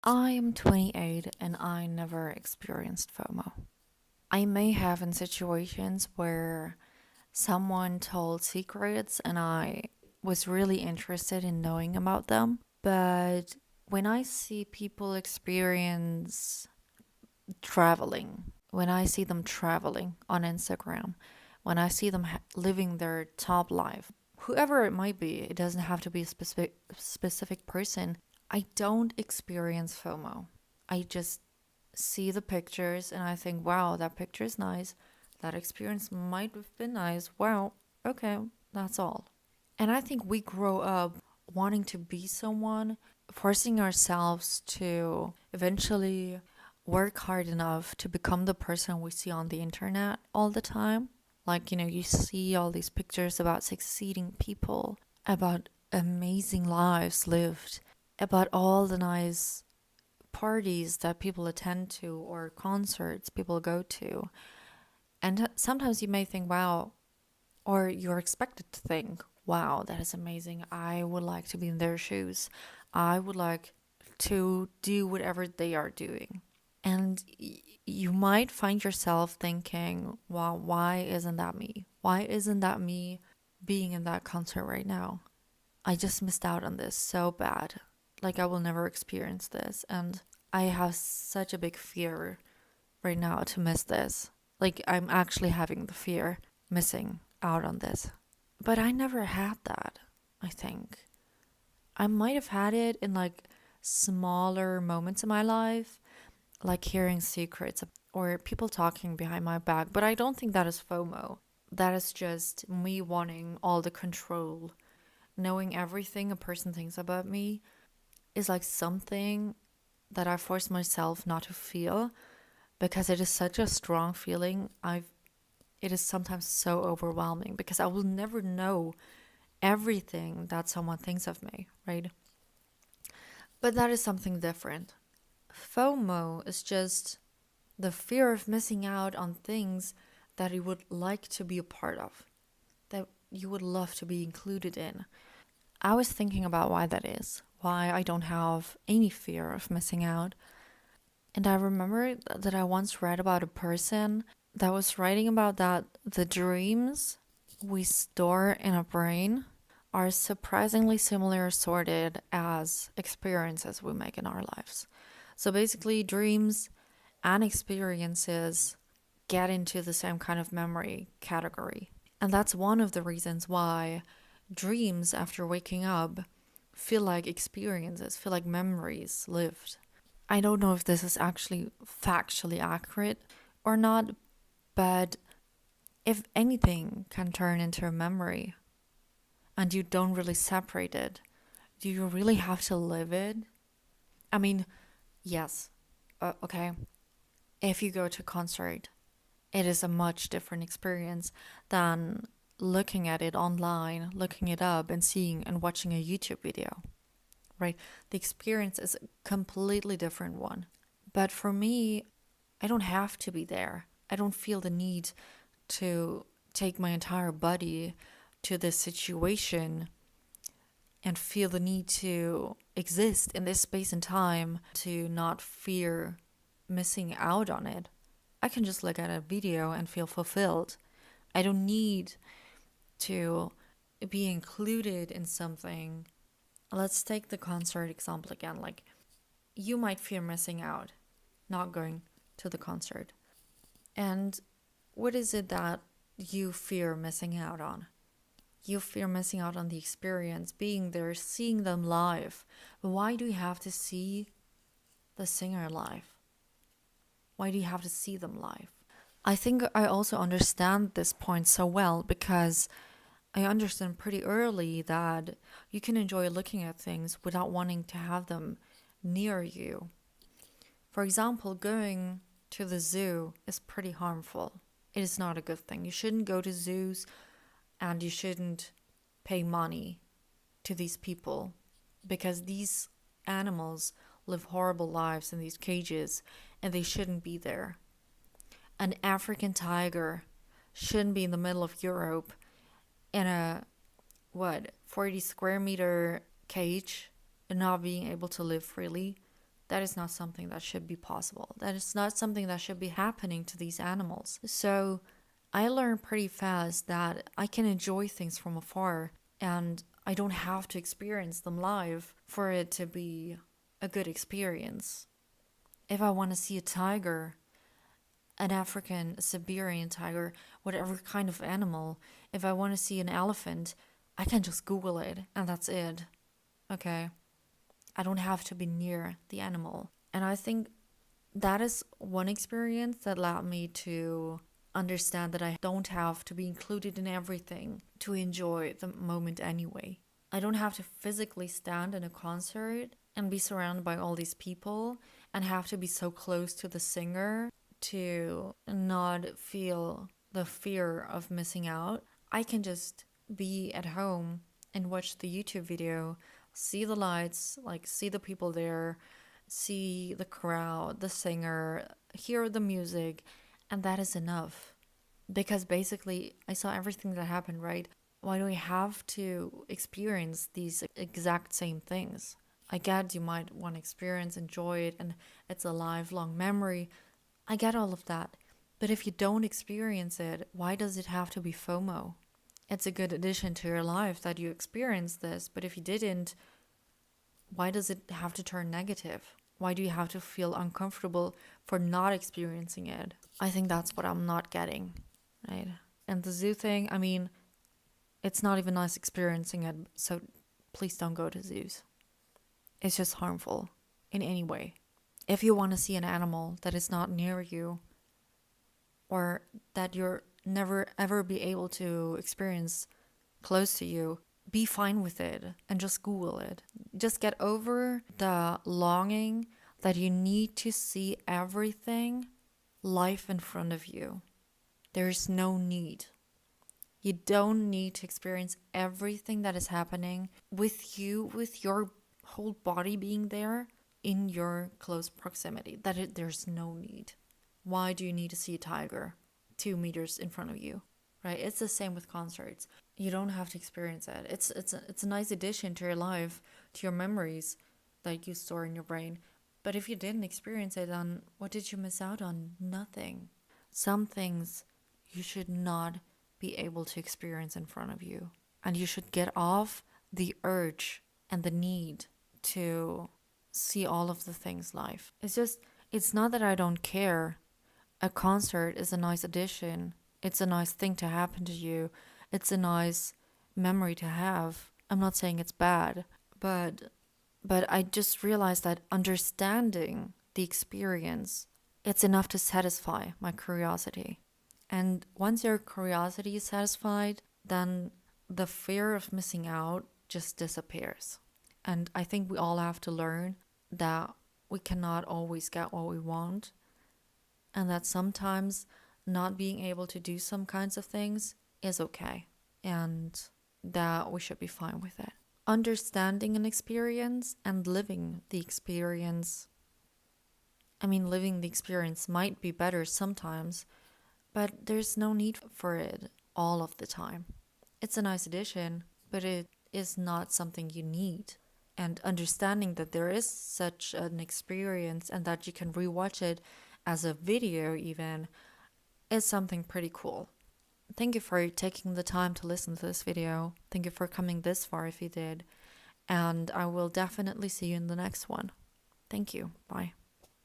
I am 28 and I never experienced FOMO. I may have in situations where someone told secrets and I was really interested in knowing about them. But when I see people experience traveling, when I see them traveling on Instagram, when I see them living their top life, whoever it might be, it doesn't have to be a specific person. I don't experience FOMO. I just see the pictures and I think, wow, that picture is nice. That experience might have been nice. Wow, okay, that's all. And I think we grow up wanting to be someone, forcing ourselves to eventually work hard enough to become the person we see on the internet all the time. Like, you see all these pictures about succeeding people, about amazing lives lived, about all the nice parties that people attend to or concerts people go to. And sometimes you may think, wow, or you're expected to think, wow, that is amazing. I would like to be in their shoes. I would like to do whatever they are doing. And you might find yourself thinking, wow, why isn't that me? Why isn't that me being in that concert right now? I just missed out on this so bad. Like, I will never experience this. And I have such a big fear right now to miss this. Like, I'm actually having the fear missing out on this. But I never had that, I think. I might have had it in like smaller moments in my life, like hearing secrets or people talking behind my back. But I don't think that is FOMO. That is just me wanting all the control. Knowing everything a person thinks about me is like something that I force myself not to feel because it is such a strong feeling. It is sometimes so overwhelming because I will never know everything that someone thinks of me, right? But that is something different. FOMO is just the fear of missing out on things that you would like to be a part of, that you would love to be included in. I was thinking about why that is, why I don't have any fear of missing out. And I remember that I once read about a person that was writing about that the dreams we store in our brain are surprisingly similar sorted as experiences we make in our lives. So basically, dreams and experiences get into the same kind of memory category. And that's one of the reasons why dreams after waking up feel like experiences, feel like memories lived. I don't know if this is actually factually accurate or not, but if anything can turn into a memory and you don't really separate it, do you really have to live it? I mean, yes, okay. If you go to a concert, it is a much different experience than looking at it online, looking it up and seeing and watching a YouTube video, right? The experience is a completely different one. But for me, I don't have to be there. I don't feel the need to take my entire body to this situation and feel the need to exist in this space and time to not fear missing out on it. I can just look at a video and feel fulfilled. I don't need to be included in something. Let's take the concert example again. Like, you might fear missing out, not going to the concert. And what is it that you fear missing out on? You fear missing out on the experience, being there, seeing them live. But why do you have to see the singer live? Why do you have to see them live? I think I also understand this point so well because I understand pretty early that you can enjoy looking at things without wanting to have them near you. For example, going to the zoo is pretty harmful. It is not a good thing. You shouldn't go to zoos and you shouldn't pay money to these people because these animals live horrible lives in these cages and they shouldn't be there. An African tiger shouldn't be in the middle of Europe in a 40 square meter cage and not being able to live freely. That is not something that should be possible. That is not something that should be happening to these animals. So I learned pretty fast that I can enjoy things from afar and I don't have to experience them live for it to be a good experience. If I want to see a tiger, an African, a Siberian tiger, whatever kind of animal, if I want to see an elephant, I can just Google it and that's it. Okay? I don't have to be near the animal. And I think that is one experience that allowed me to understand that I don't have to be included in everything to enjoy the moment anyway. I don't have to physically stand in a concert and be surrounded by all these people and have to be so close to the singer to not feel the fear of missing out. I can just be at home and watch the YouTube video, see the lights, like see the people there, see the crowd, the singer, hear the music, and that is enough. Because basically, I saw everything that happened, right? Why do we have to experience these exact same things? I get you might want to experience, enjoy it, and it's a lifelong memory. I get all of that. But if you don't experience it, why does it have to be FOMO? It's a good addition to your life that you experience this, but if you didn't, why does it have to turn negative? Why do you have to feel uncomfortable for not experiencing it? I think that's what I'm not getting, right? And the zoo thing, I mean, it's not even nice experiencing it, so please don't go to zoos. It's just harmful in any way. If you want to see an animal that is not near you or that you're never ever be able to experience close to you, be fine with it and just Google it. Just get over the longing that you need to see everything live in front of you. There's no need. You don't need to experience everything that is happening with you, with your whole body being there in your close proximity. There's no need. Why do you need to see a tiger 2 meters in front of you? Right? It's the same with concerts. You don't have to experience it. It's a nice addition to your life, to your memories that you store in your brain. But if you didn't experience it, then what did you miss out on? Nothing. Some things you should not be able to experience in front of you. And you should get off the urge and the need to see all of the things live. It's not that I don't care. A concert is a nice addition. It's a nice thing to happen to you. It's a nice memory to have. I'm not saying it's bad, but I just realized that understanding the experience, it's enough to satisfy my curiosity. And once your curiosity is satisfied, then the fear of missing out just disappears. And I think we all have to learn that we cannot always get what we want, and that sometimes not being able to do some kinds of things is okay, and that we should be fine with it. Understanding an experience and living the experience. I mean, living the experience might be better sometimes, but there's no need for it all of the time. It's a nice addition, but it is not something you need. And understanding that there is such an experience and that you can rewatch it as a video even is something pretty cool. Thank you for taking the time to listen to this video. Thank you for coming this far if you did. And I will definitely see you in the next one. Thank you. Bye.